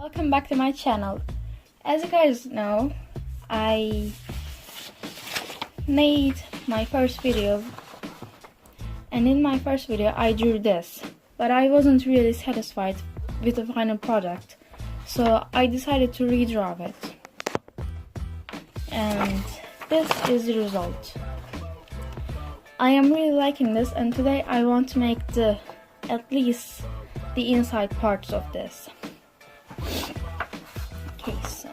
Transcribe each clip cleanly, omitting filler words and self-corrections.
Welcome back to my channel. As you guys know, I made my first video, and in my first video I drew this, but I wasn't really satisfied with the final product, so I decided to redraw it, and this is the result. I am really liking this, and today I want to make at least the inside parts of this. Okay, so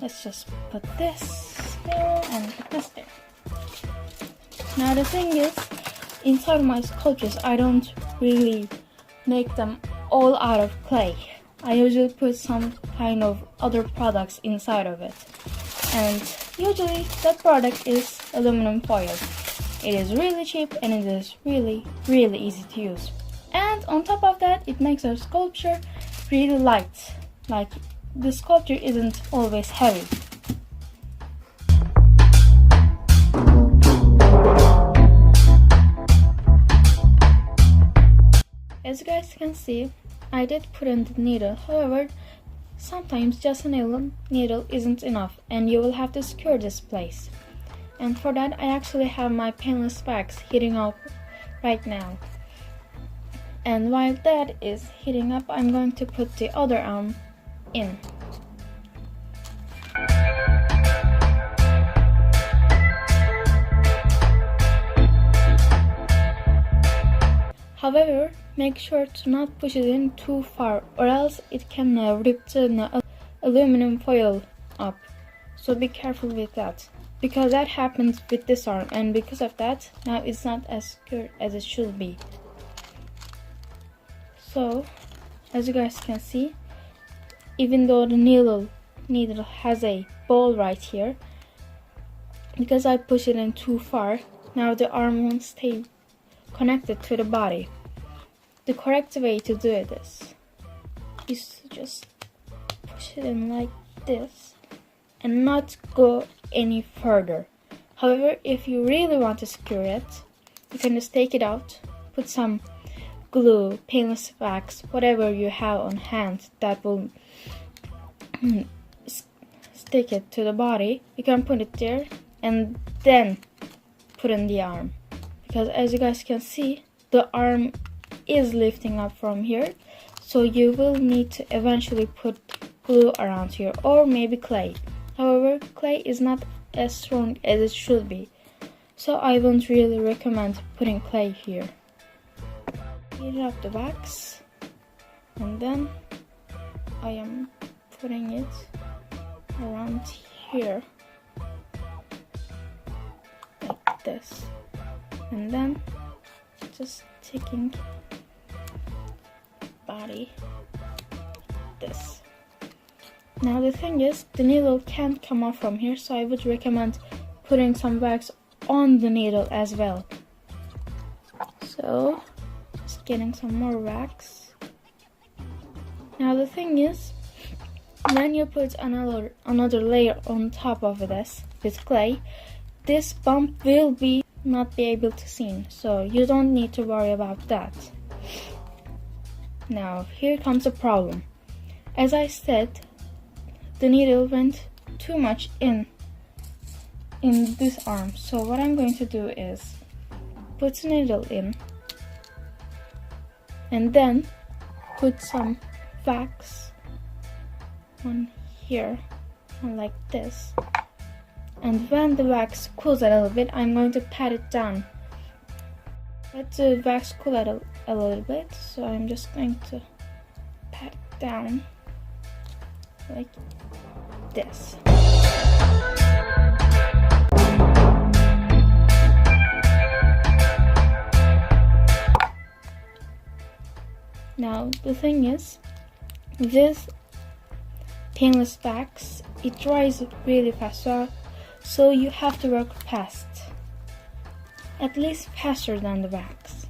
let's just put this there and put this there. Now the thing is, inside of my sculptures I don't really make them all out of clay. I usually put some kind of other products inside of it, and usually that product is aluminum foil. It is really cheap and it is really easy to use. And on top of that, it makes our sculpture really light. Like, the sculpture isn't always heavy. As you guys can see, I did put in the needle. However, sometimes just a needle isn't enough and you will have to secure this place. And for that, I actually have my painless wax heating up right now. And while that is heating up, I'm going to put the other arm in. However, make sure to not push it in too far, or else it can rip the aluminum foil up. So be careful with that, because that happens with this arm, and because of that, now it's not as secure as it should be. So, as you guys can see, even though the needle has a ball right here, because I push it in too far, now the arm won't stay connected to the body. The correct way to do it is to just push it in like this and not go any further. However, if you really want to secure it, you can just take it out, put some glue, painless wax, whatever you have on hand that will stick it to the body. You can put it there and then put in the arm, because as you guys can see, the arm is lifting up from here, so you will need to eventually put glue around here, or maybe clay. However, clay is not as strong as it should be, so I won't really recommend putting clay here. Heat up the wax, and then I am putting it around here like this, and then just taking body like this. Now the thing is, the needle can't come off from here, so I would recommend putting some wax on the needle as well. So just getting some more wax. Now the thing is, when you put another layer on top of this with clay, this bump will not be able to see, so you don't need to worry about that. Now here comes the problem. As I said, the needle went too much in this arm, so what I'm going to do is put the needle in and then put some wax on here, like this. And when the wax cools a little bit, I'm going to pat it down. Let the wax cool a little bit, so I'm just going to pat it down like this. Now the thing is, this painless wax, it dries really fast, so you have to work fast, at least faster than the wax.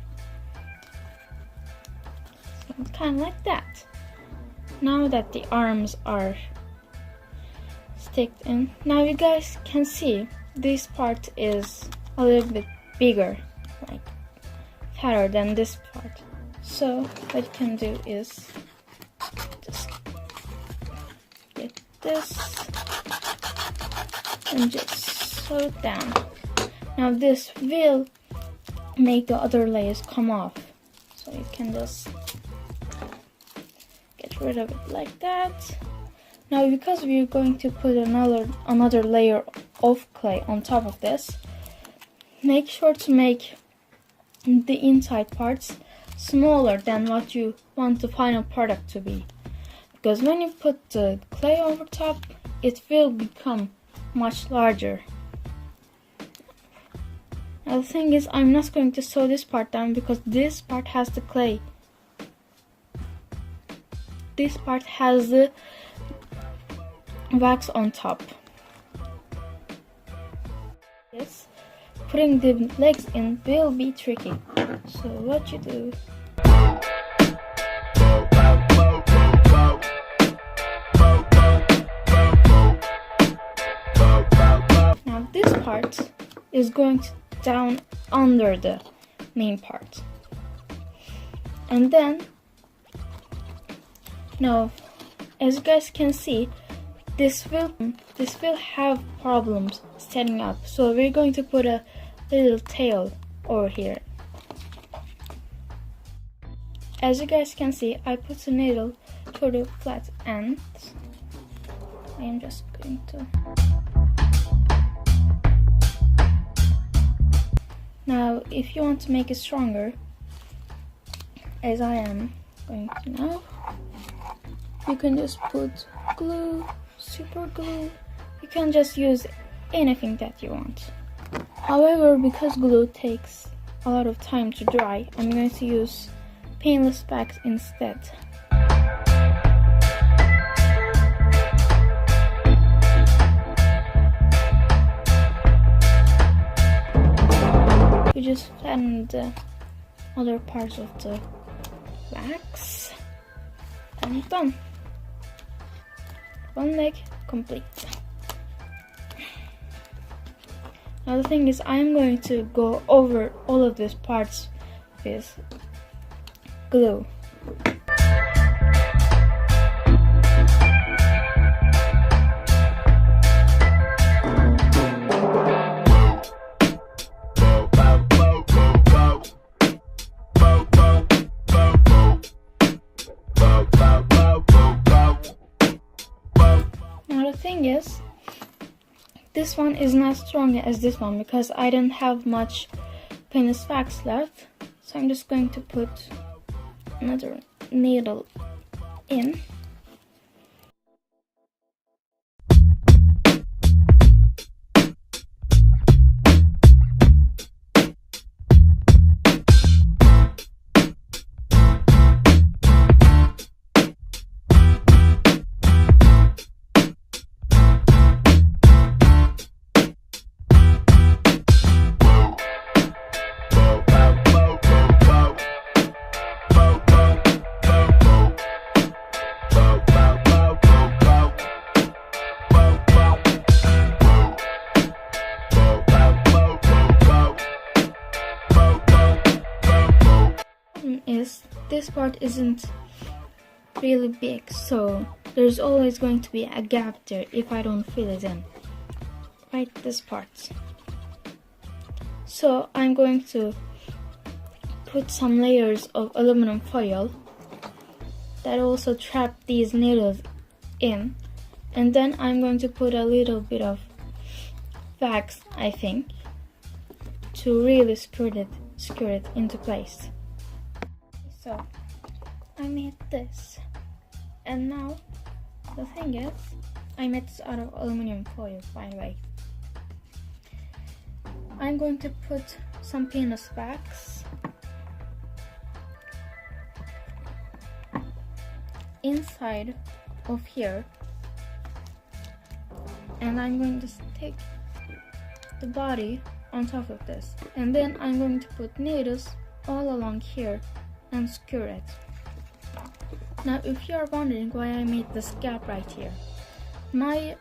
So kind of like that. Now that the arms are sticked in, now you guys can see this part is a little bit bigger, like fatter than this part. So what you can do is just this and just sew it down. Now this will make the other layers come off, so you can just get rid of it like that. Now because we're going to put another layer of clay on top of this, make sure to make the inside parts smaller than what you want the final product to be, because when you put the clay over top, it will become much larger. Now the thing is, I'm not going to sew this part down because this part has the clay. This part has the wax on top. Yes, putting the legs in will be tricky. So what you do, now this part is going to down under the main part, and then now as you guys can see, this will have problems setting up, so we're going to put a little tail over here. As you guys can see, I put a needle to the flat end. I am just going to. Now, if you want to make it stronger, as I am going to now, you can just put glue, super glue. You can just use anything that you want. However, because glue takes a lot of time to dry, I'm going to use paintless wax instead. We just flatten the other parts of the wax and done. One leg complete. Now the thing is, I'm going to go over all of these parts with glue. Now the thing is, this one is not strong as this one because I don't have much paintless wax left, so I'm just going to put another needle in. Is this part isn't really big, so there's always going to be a gap there if I don't fill it in. Right, this part. So I'm going to put some layers of aluminum foil that also trap these needles in, and then I'm going to put a little bit of wax, I think, to really screw it into place. So I made this, and now the thing is, I made this out of aluminum foil, by the way. I'm going to put some paintless wax inside of here, and I'm going to take the body on top of this, and then I'm going to put needles all along here and screw it. Now if you are wondering why I made this gap right here, my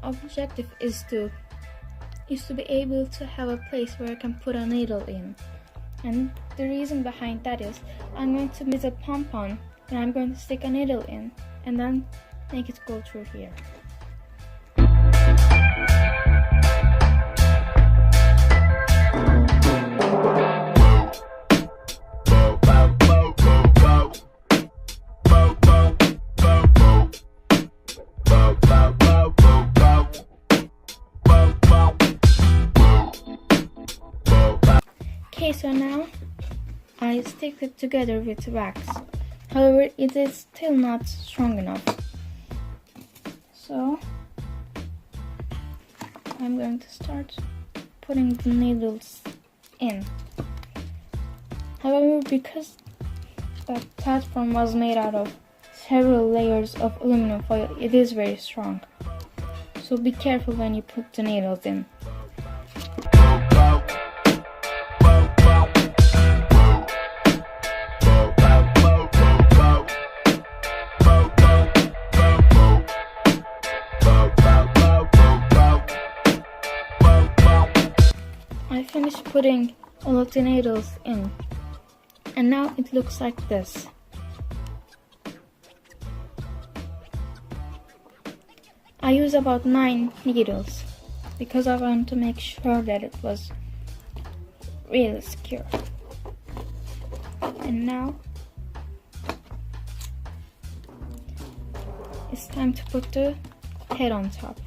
objective is to be able to have a place where I can put a needle in, and the reason behind that is I'm going to use a pom-pom and I'm going to stick a needle in, and then make it go through here. Okay, so now I stick it together with wax. However, it is still not strong enough. So I'm going to start putting the needles in. However, because that platform was made out of several layers of aluminum foil, it is very strong. So be careful when you put the needles in. I finished putting all of the needles in, and now it looks like this. I use about 9 needles because I want to make sure that it was really secure. And now it's time to put the head on top.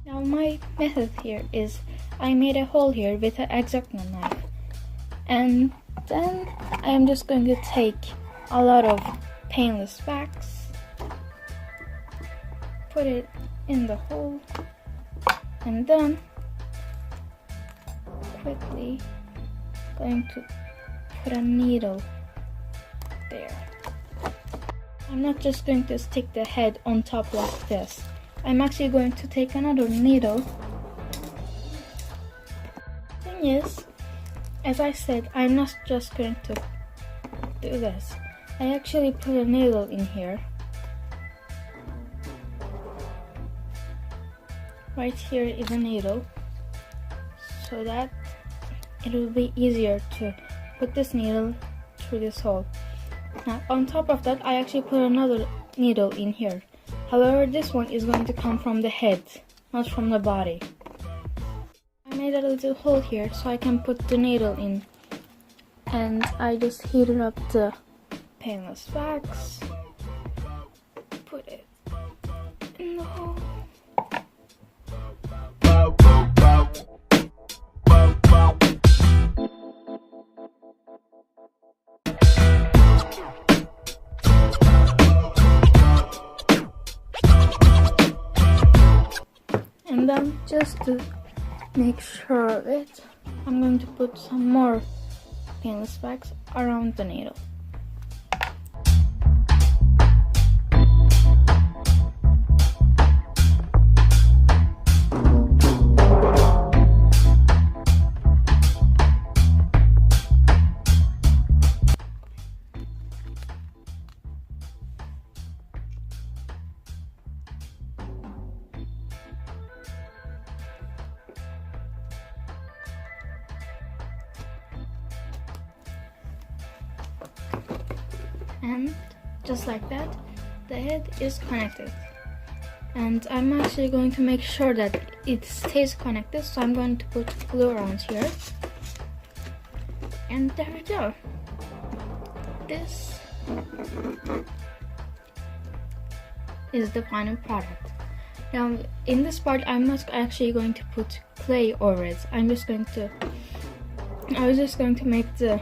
Now my method here is I made a hole here with an X-Acto knife, and then I am just going to take a lot of painless wax, put it in the hole, and then quickly going to put a needle there. I'm not just going to stick the head on top like this. I'm actually going to take another needle. Thing is, as I said, I'm not just going to do this. I actually put a needle in here. Right here is a needle, so that it will be easier to put this needle through this hole. Now on top of that, I actually put another needle in here. However, this one is going to come from the head, not from the body. I made a little hole here so I can put the needle in, and I just heated up the painless wax, put it in the hole. And then, just to make sure of it, I'm going to put some more painless wax around the needle. And just like that, the head is connected. And I'm actually going to make sure that it stays connected, so I'm going to put glue around here. And there we go. This is the final product. Now in this part, I'm not actually going to put clay over it. I was just going to make the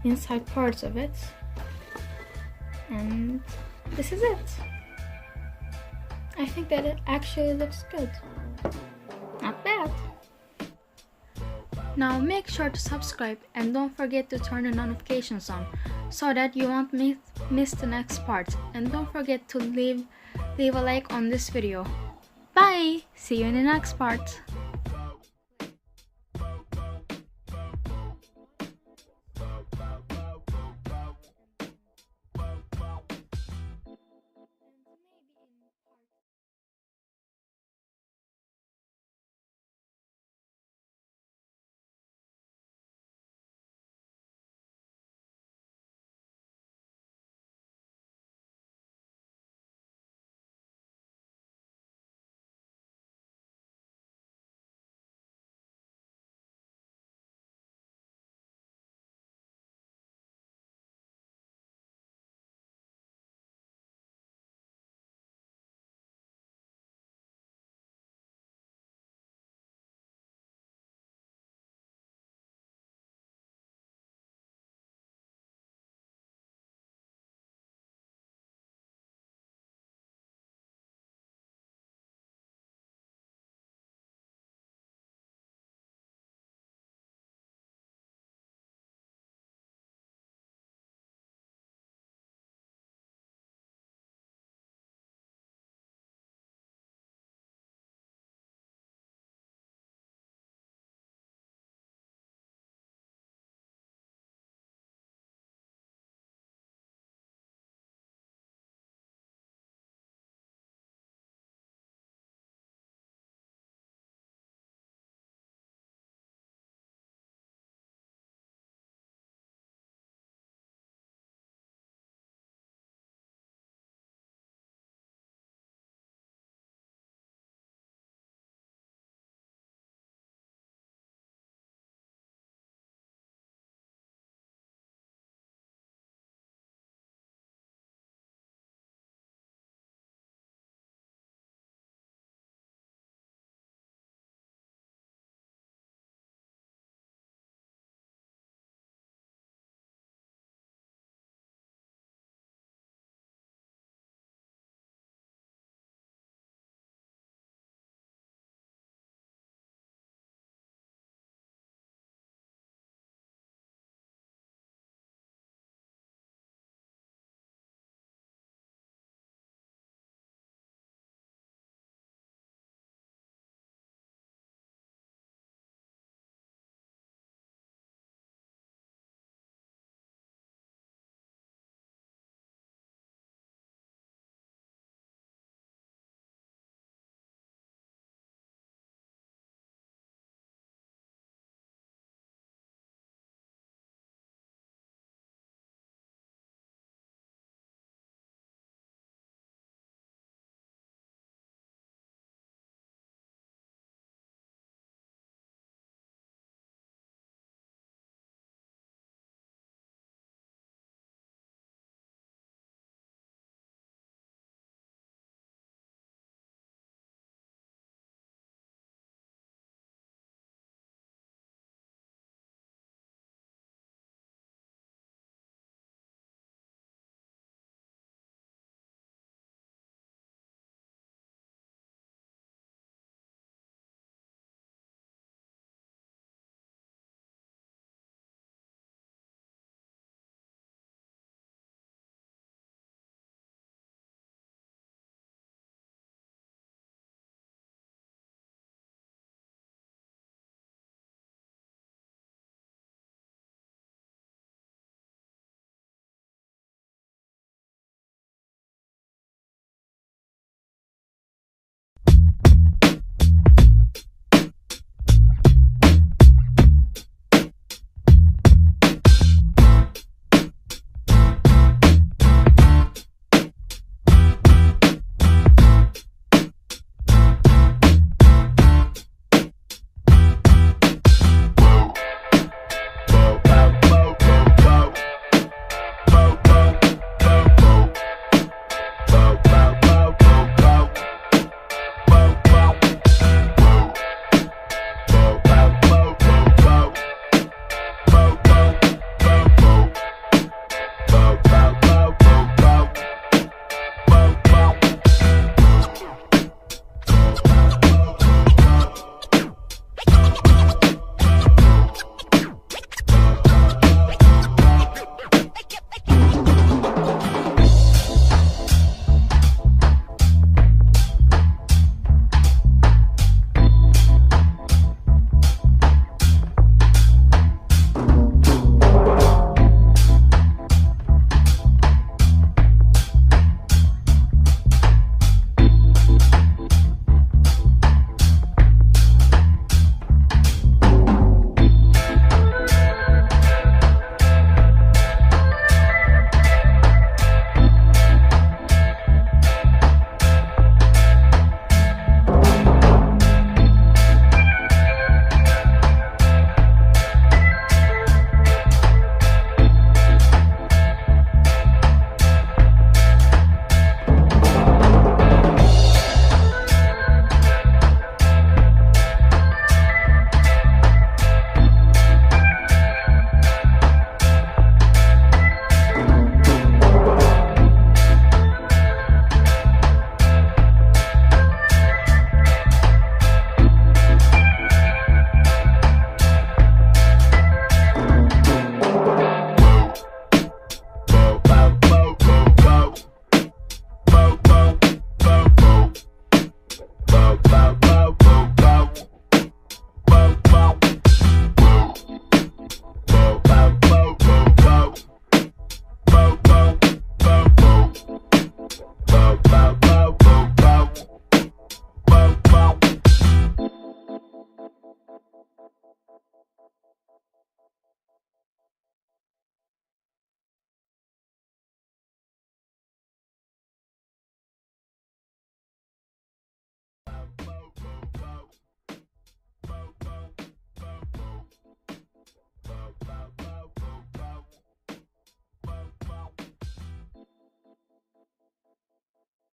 inside parts of it. And this is it. I think that it actually looks good. Not bad. Now make sure to subscribe and don't forget to turn the notifications on so that you won't miss the next part. And don't forget to leave a like on this video. Bye! See you in the next part.